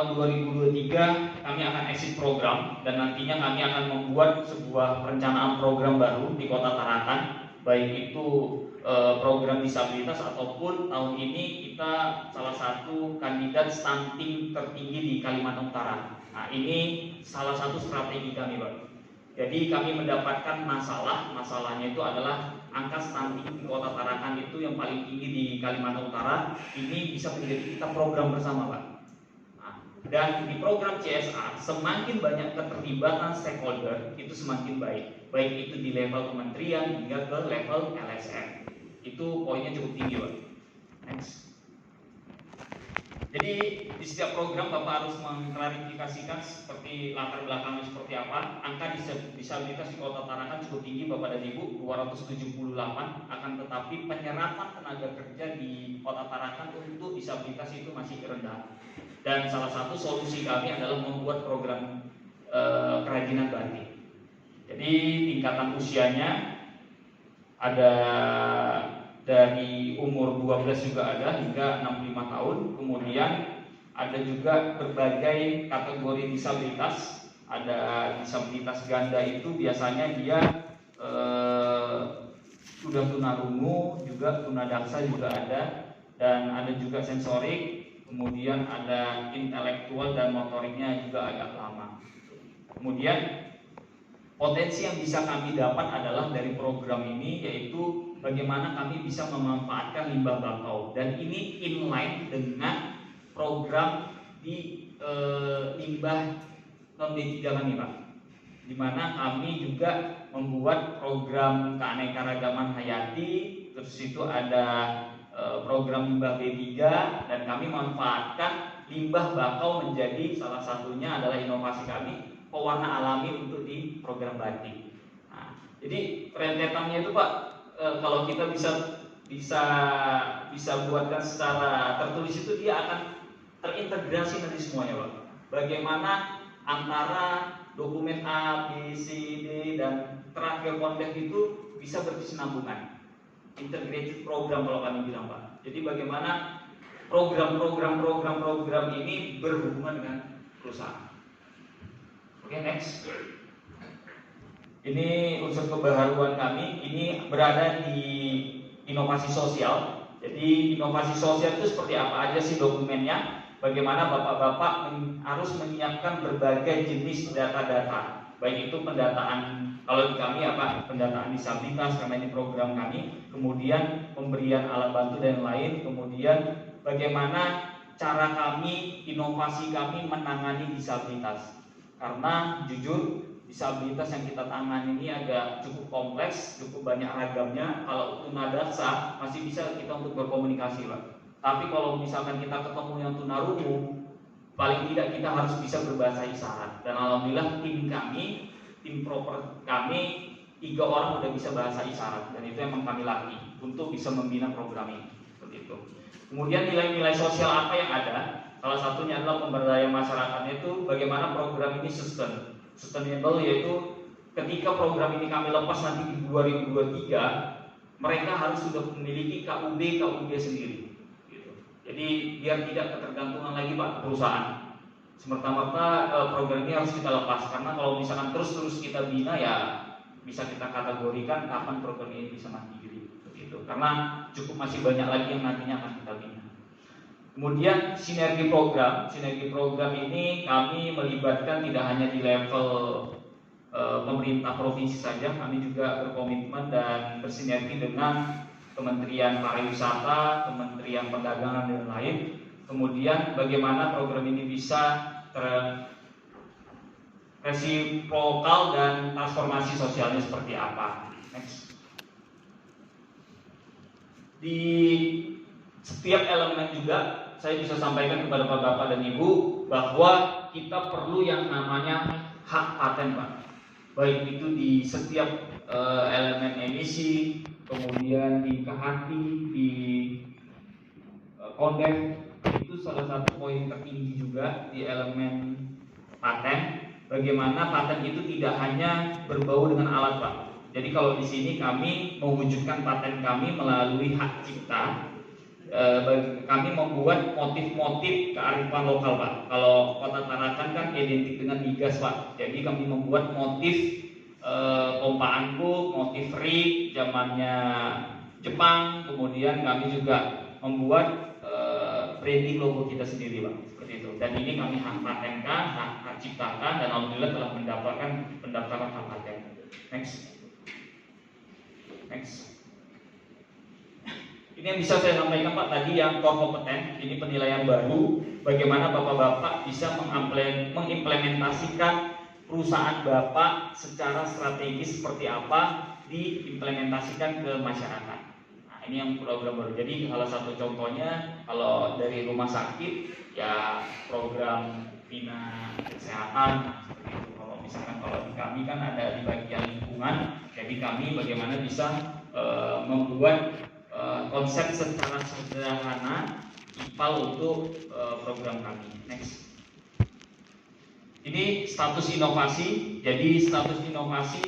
tahun 2023 kami akan exit program dan nantinya kami akan membuat sebuah perencanaan program baru di Kota Tarakan, baik itu program disabilitas ataupun tahun ini kita salah satu kandidat stunting tertinggi di Kalimantan Utara. Nah, ini salah satu strategi kami, Pak. Jadi kami mendapatkan masalahnya itu adalah angka stunting di Kota Tarakan itu yang paling tinggi di Kalimantan Utara. Ini bisa menjadi kita program bersama, Pak. Nah, dan di program CSR semakin banyak keterlibatan stakeholder itu semakin baik itu di level kementerian hingga ke level LSM. Itu poinnya cukup tinggi, Pak. Next. Jadi di setiap program Bapak harus mengklarifikasikan seperti latar belakangnya seperti apa. Angka disabilitas di Kota Tarakan cukup tinggi, Bapak dan Ibu, 278. Akan tetapi penyerapan tenaga kerja di Kota Tarakan untuk disabilitas itu masih rendah. Dan salah satu solusi kami adalah membuat program kerajinan batik. Jadi tingkatan usianya ada dari umur 12 juga ada hingga 65 tahun. Kemudian ada juga berbagai kategori disabilitas. Ada disabilitas ganda itu biasanya dia sudah tunarungu, juga tunadaksa juga ada, dan ada juga sensorik. Kemudian ada intelektual dan motoriknya juga agak lama. Kemudian potensi yang bisa kami dapat adalah dari program ini, yaitu bagaimana kami bisa memanfaatkan limbah bakau, dan ini inline dengan program di limbah non D3 kami, Pak, di mana kami juga membuat program keanekaragaman hayati, terus itu ada program limbah B3, dan kami memanfaatkan limbah bakau menjadi salah satunya adalah inovasi kami pewarna alami untuk di program batik. Nah, jadi rentetannya itu, Pak, kalau kita bisa buatkan secara tertulis itu dia akan terintegrasi nanti semuanya, Pak. Bagaimana antara dokumen A, B, C, D dan terakhir konten itu bisa berkesinambungan. Integrated program kalau kami bilang, Pak. Jadi bagaimana program ini berhubungan dengan perusahaan. Oke, next. Ini unsur kebaharuan kami, ini berada di inovasi sosial. Jadi inovasi sosial itu seperti apa aja sih dokumennya? Bagaimana Bapak-bapak harus menyiapkan berbagai jenis data-data, baik itu pendataan, kalau di kami apa, pendataan disabilitas karena ini program kami, kemudian pemberian alat bantu dan lain, kemudian bagaimana cara kami, inovasi kami menangani disabilitas. Karena jujur disabilitas yang kita tangani ini agak cukup kompleks, cukup banyak ragamnya. Kalau tunadaksa masih bisa kita untuk berkomunikasi, Pak. Tapi kalau misalkan kita ketemu yang tunarungu, paling tidak kita harus bisa berbahasa isyarat. Dan alhamdulillah tim proper kami 3 orang udah bisa bahasa isyarat, dan itu emang kami latih untuk bisa membina program ini. Seperti itu. Kemudian nilai-nilai sosial apa yang ada? Salah satunya adalah pemberdayaan masyarakatnya itu bagaimana program ini sustainable, yaitu ketika program ini kami lepas nanti di 2023, mereka harus sudah memiliki KUB sendiri. Gitu. Jadi biar tidak ketergantungan lagi, Pak, perusahaan. Semerta-merta program ini harus kita lepas, karena kalau misalkan terus kita bina ya bisa kita kategorikan kapan program ini bisa mandiri. Gitu. Karena cukup masih banyak lagi yang nantinya akan kita bina. Kemudian sinergi program ini kami melibatkan tidak hanya di level pemerintah provinsi saja, kami juga berkomitmen dan bersinergi dengan Kementerian Pariwisata, Kementerian Perdagangan dan lain. Kemudian bagaimana program ini bisa resiprokal dan transformasi sosialnya seperti apa. Next. Di setiap elemen juga saya bisa sampaikan kepada Bapak dan Ibu bahwa kita perlu yang namanya hak paten, Pak. Baik itu di setiap elemen emisi, kemudian di KHT, di kondem, itu salah satu poin tertinggi juga di elemen paten. Bagaimana paten itu tidak hanya berbau dengan alat, Pak. Jadi kalau di sini kami mewujudkan paten kami melalui hak cipta. kami membuat motif-motif kearifan lokal, Pak. Kalau Kota Tarakan kan identik dengan migas, Pak. Jadi kami membuat motif pompa angkut, motif rig zamannya Jepang. Kemudian kami juga membuat branding logo kita sendiri, Pak. Seperti itu. Dan ini kami hak patenkan, hak ciptakan, dan alhamdulillah telah mendapatkan pendaftaran hak paten. Next. Ini yang bisa saya sampaikan, Pak, tadi yang core kompeten. Ini penilaian baru bagaimana Bapak-bapak bisa mengimplementasikan perusahaan Bapak secara strategis seperti apa diimplementasikan ke masyarakat. Nah, ini yang program baru. Jadi salah satu contohnya kalau dari rumah sakit ya program bina kesehatan seperti itu. Kalau misalkan kalau di kami kan ada di bagian lingkungan, jadi kami bagaimana bisa membuat konsep secara sederhana IPAL untuk program kami. Next. Ini status inovasi. Jadi status inovasi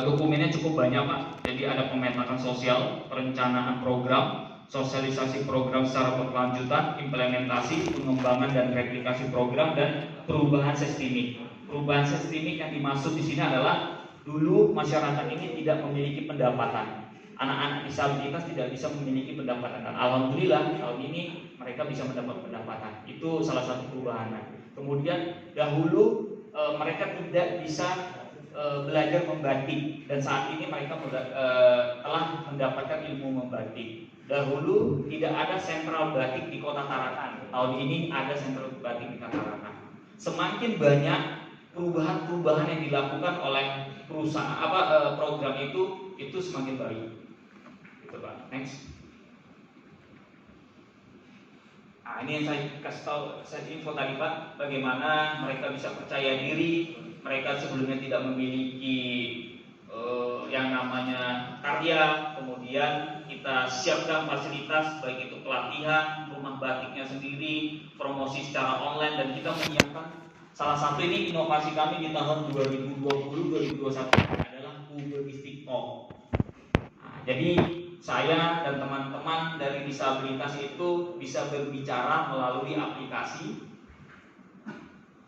dokumennya cukup banyak, Pak. Jadi ada pemetaan sosial, perencanaan program, sosialisasi program secara berkelanjutan, implementasi, pengembangan dan replikasi program, dan perubahan sistemik. Perubahan sistemik yang dimaksud di sini adalah dulu masyarakat ini tidak memiliki pendapatan. Anak-anak disabilitas tidak bisa memiliki pendapatan. Dan alhamdulillah tahun ini mereka bisa mendapat pendapatan. Itu salah satu perubahan. Kemudian dahulu mereka tidak bisa belajar membatik, dan saat ini mereka telah mendapatkan ilmu membatik. Dahulu tidak ada sentral batik di Kota Tarakan. Tahun ini ada sentral batik di Kota Tarakan. Semakin banyak perubahan-perubahan yang dilakukan oleh perusahaan program itu semakin baik. Pak. Next. Nah, ini yang saya kasih tahu, saya info tadi, Pak, bagaimana mereka bisa percaya diri. Mereka sebelumnya tidak memiliki yang namanya karya. Kemudian kita siapkan fasilitas, baik itu pelatihan, rumah batiknya sendiri, promosi secara online, dan kita menyiapkan salah satu ini inovasi kami di tahun 2020-2021 adalah Google Stick Talk. Nah, jadi saya dan teman-teman dari disabilitas itu bisa berbicara melalui aplikasi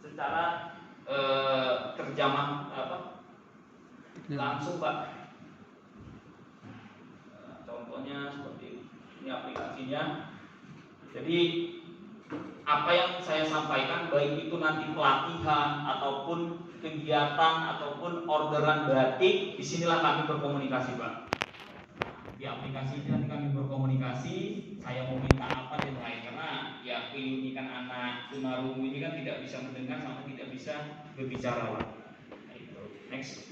secara terjemah langsung, Pak. Contohnya seperti ini aplikasinya. Jadi apa yang saya sampaikan, baik itu nanti pelatihan ataupun kegiatan ataupun orderan batik, disinilah kami berkomunikasi, Pak. Di aplikasi ini nanti kami berkomunikasi, saya mau minta apa dan lain, karena ya keunikan anak tunarungu ini kan tidak bisa mendengar sama tidak bisa berbicara, Pak. Next.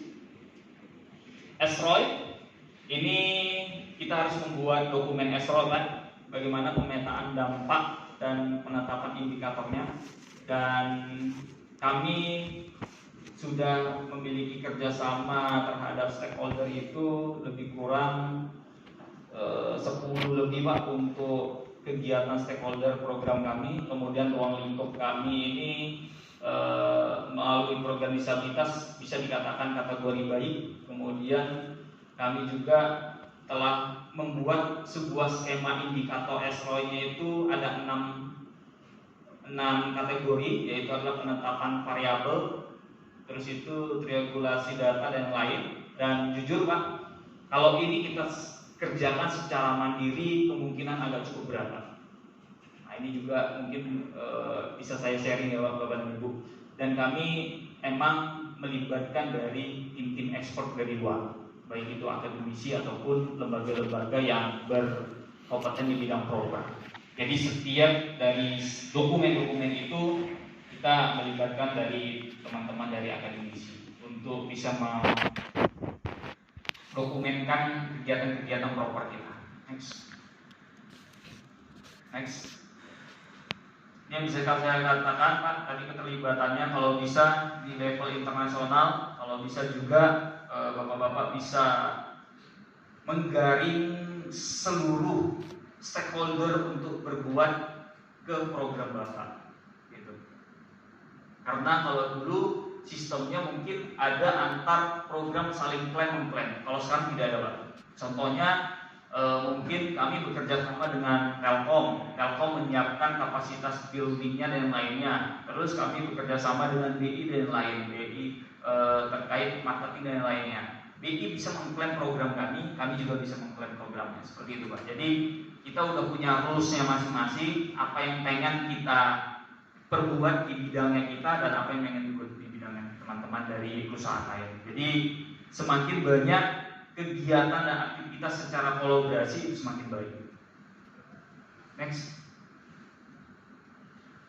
Esroy, ini kita harus membuat dokumen Esroy, Pak. Bagaimana pemetaan dampak dan penetapan indikatornya, dan kami sudah memiliki kerjasama terhadap stakeholder itu lebih kurang 10 lebih, Pak, untuk kegiatan stakeholder program kami. Kemudian ruang lingkup kami ini melalui program disabilitas bisa dikatakan kategori baik. Kemudian kami juga telah membuat sebuah skema indikator SROI-nya itu ada 6 kategori, yaitu adalah penetapan variabel, terus itu triangulasi data dan lain. Dan jujur, Pak, kalau ini kita kerjakan secara mandiri kemungkinan agak cukup berat, Pak. Nah, ini juga mungkin bisa saya sharing ya, Bapak dan Ibu. Dan kami emang melibatkan dari tim-tim ekspor dari luar, baik itu akademisi ataupun lembaga-lembaga yang berkompeten di bidang program. Jadi setiap dari dokumen-dokumen itu kita melibatkan dari teman-teman dari akademisi untuk bisa mendokumenkan kegiatan-kegiatan proper kita. Next. Ini yang bisa saya katakan, Pak, tadi keterlibatannya kalau bisa di level internasional, kalau bisa juga Bapak-bapak bisa menggaring seluruh stakeholder untuk berbuat ke program Bapak, gitu. Karena kalau dulu sistemnya mungkin ada antar program saling klaim mengklaim, kalau sekarang tidak ada, Pak. Contohnya Mungkin kami bekerja sama dengan Telkom menyiapkan kapasitas buildingnya dan lainnya. Terus kami bekerja sama dengan BI dan lain, BI terkait marketing dan lainnya. BI bisa mengklaim program kami juga bisa mengklaim programnya, seperti itu Pak. Jadi kita udah punya rulesnya masing-masing, apa yang pengen kita perbuat di bidangnya kita dan apa yang pengen dibuat di bidangnya teman-teman dari perusahaan lain. Jadi semakin banyak kegiatan dan aktivitas secara kolaborasi itu semakin baik. Next.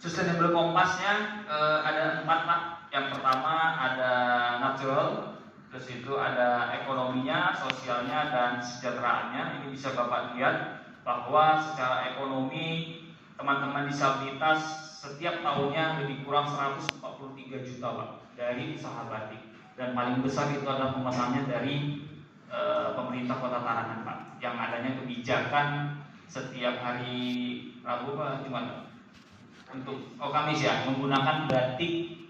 Sustainable Compass-nya ada 4 Pak. Yang pertama ada natural, terus itu ada ekonominya, sosialnya, dan sejahteraannya. Ini bisa Bapak lihat bahwa secara ekonomi teman-teman disabilitas setiap tahunnya lebih kurang 143 juta Pak dari usaha batik. Dan paling besar itu adalah pemesannya dari pemerintah Kota Tarangan Pak, yang adanya kebijakan setiap hari Rabu Pak Jumat untuk Kamis ya, menggunakan batik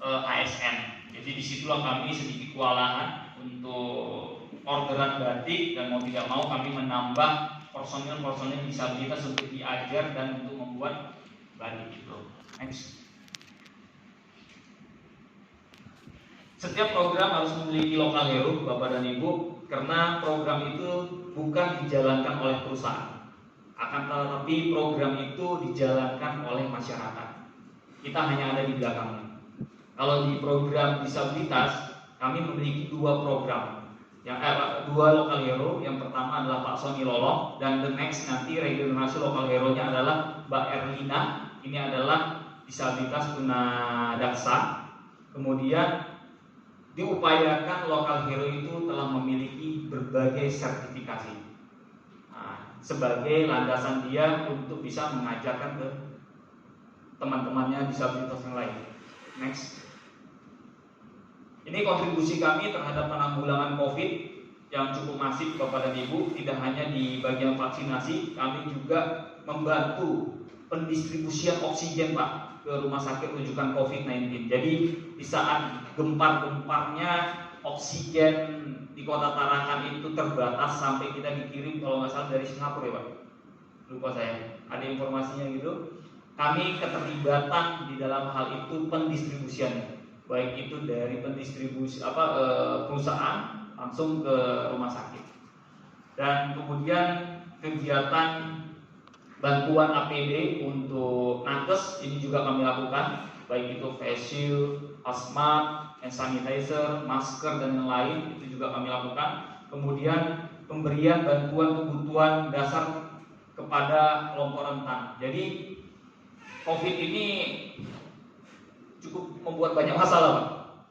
ASN. Jadi disitulah kami sedikit kewalahan untuk orderan batik, dan mau tidak mau kami menambah personil disabilitas untuk diajar dan untuk membuat batik itu. Next. Setiap program harus memiliki lokal hero Bapak dan Ibu, karena program itu bukan dijalankan oleh perusahaan, akan tetapi program itu dijalankan oleh masyarakat. Kita hanya ada di belakangnya. Kalau di program disabilitas, kami memiliki 2 program, dua lokal hero. Yang pertama adalah Pak Sony Lolo, dan the next nanti regenerasi lokal hero-nya adalah Mbak Erlina. Ini adalah disabilitas tunadaksa. Kemudian diupayakan lokal hero itu telah memiliki berbagai sertifikasi sebagai landasan dia untuk bisa mengajarkan ke teman-temannya disabilitas yang lain. Next. Ini kontribusi kami terhadap penanggulangan COVID yang cukup masif Bapak dan Ibu. Tidak hanya di bagian vaksinasi, kami juga membantu pendistribusian oksigen Pak ke rumah sakit rujukan COVID-19. Jadi di saat gempar-gemparnya oksigen di Kota Tarakan itu terbatas, sampai kita dikirim kalau nggak salah dari Singapura ya Pak, lupa saya, ada informasinya gitu. Kami keterlibatan di dalam hal itu pendistribusian, baik itu dari pendistribusi perusahaan langsung ke rumah sakit. Dan kemudian kegiatan bantuan APD untuk nakes ini juga kami lakukan, baik itu face shield, hazmat, hand sanitizer, masker, dan lain-lain, itu juga kami lakukan. Kemudian pemberian bantuan kebutuhan dasar kepada kelompok rentan. Jadi COVID ini cukup membuat banyak masalah Pak.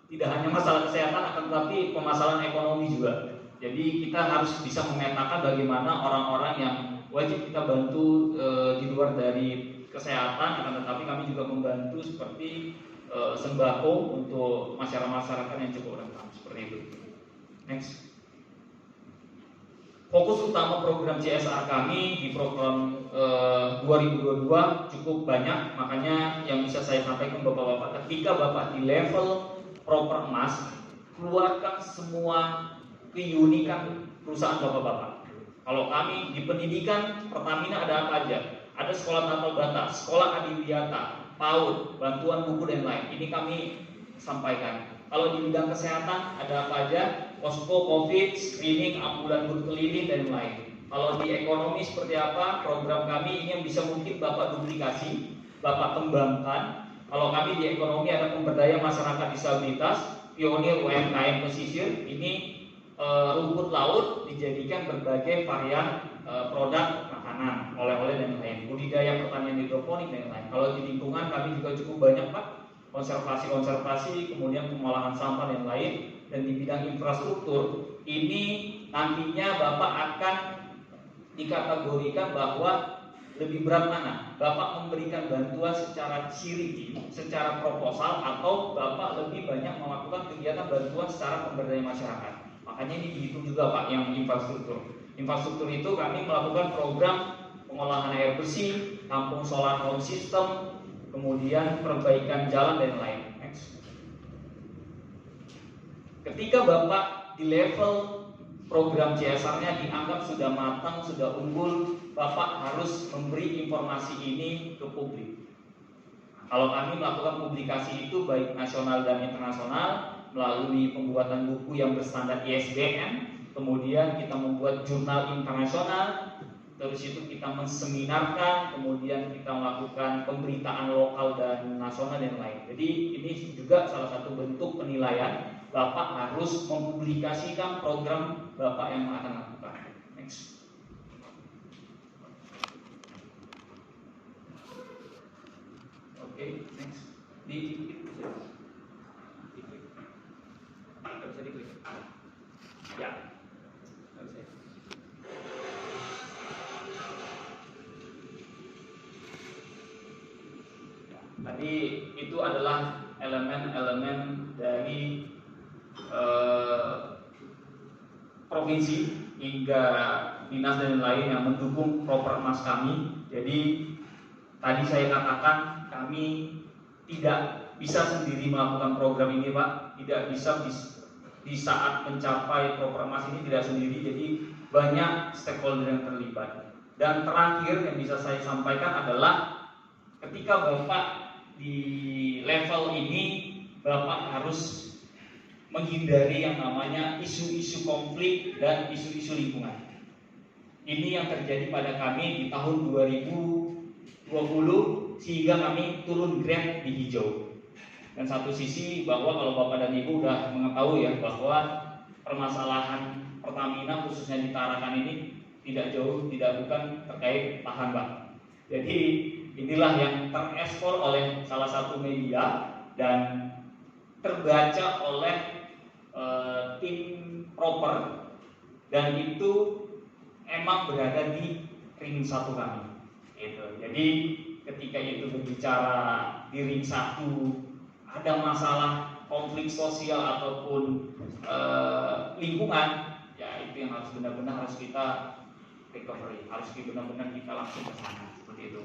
Tidak hanya masalah kesehatan, akan tetapi permasalahan ekonomi juga. Jadi kita harus bisa memetakan bagaimana orang-orang yang wajib kita bantu di luar dari kesehatan, akan tetapi kami juga membantu seperti sembako untuk masyarakat yang cukup rentan, seperti itu. Next. Fokus utama program CSR kami di program 2022 cukup banyak, makanya yang bisa saya sampaikan Bapak-Bapak, ketika Bapak di level proper emas, keluarkan semua keunikan perusahaan Bapak-Bapak. Kalau kami di pendidikan Pertamina ada apa aja? Ada sekolah tapal batas, sekolah adiwiyata, PAUD, bantuan buku dan lain. Ini kami sampaikan. Kalau di bidang kesehatan ada apa aja? Posko COVID, screening, ambulan keliling dan lain. Kalau di ekonomi seperti apa? Program kami ini yang bisa mungkin Bapak duplikasi, Bapak kembangkan. Kalau kami di ekonomi ada pemberdayaan masyarakat disabilitas, pionir UMKM pesisir. Ini rumput laut dijadikan berbagai varian produk makanan, oleh-oleh dan lain. Budidaya pertanian hidroponik dan lain. Kalau di lingkungan kami juga cukup banyak Pak, konservasi, kemudian pengolahan sampah dan lain. Dan di bidang infrastruktur ini nantinya Bapak akan dikategorikan bahwa lebih berat mana? Bapak memberikan bantuan secara siri, secara proposal, atau Bapak lebih banyak melakukan kegiatan bantuan secara pemberdayaan masyarakat. Makanya ini dihitung juga Pak yang infrastruktur. Infrastruktur itu kami melakukan program pengolahan air bersih, kampung solar home system, kemudian perbaikan jalan dan lain. Next. Ketika Bapak di level program CSR-nya dianggap sudah matang, sudah unggul, Bapak harus memberi informasi ini ke publik. Kalau kami melakukan publikasi itu baik nasional dan internasional melalui pembuatan buku yang berstandar ISBN, kemudian kita membuat jurnal internasional, terus itu kita menseminarkan, kemudian kita melakukan pemberitaan lokal dan nasional dan lain. Jadi ini juga salah satu bentuk penilaian Bapak harus mempublikasikan program Bapak yang akan lakukan. Next. Oke, next. Bisa diklik. Ya. Tadi itu adalah elemen-elemen dari provinsi hingga dinas dan lain yang mendukung propermas kami. Jadi tadi saya katakan kami tidak bisa sendiri melakukan program ini, Pak. Tidak bisa di saat mencapai propermas ini tidak sendiri. Jadi banyak stakeholder yang terlibat. Dan terakhir yang bisa saya sampaikan adalah ketika Bapak di level ini, Bapak harus menghindari yang namanya isu-isu konflik dan isu-isu lingkungan. Ini yang terjadi pada kami di tahun 2020 sehingga kami turun grade di hijau. Dan satu sisi bahwa kalau Bapak dan Ibu sudah mengetahui ya bahwa permasalahan Pertamina khususnya di Tarakan ini tidak bukan terkait lahan, Pak. Jadi inilah yang terekspor oleh salah satu media dan terbaca oleh tim proper, dan itu emang berada di ring 1 kami. Gitu. Jadi ketika itu berbicara di ring 1 ada masalah konflik sosial ataupun lingkungan, ya itu yang harus benar-benar harus kita recovery, harus benar-benar kita langsung ke sana seperti itu.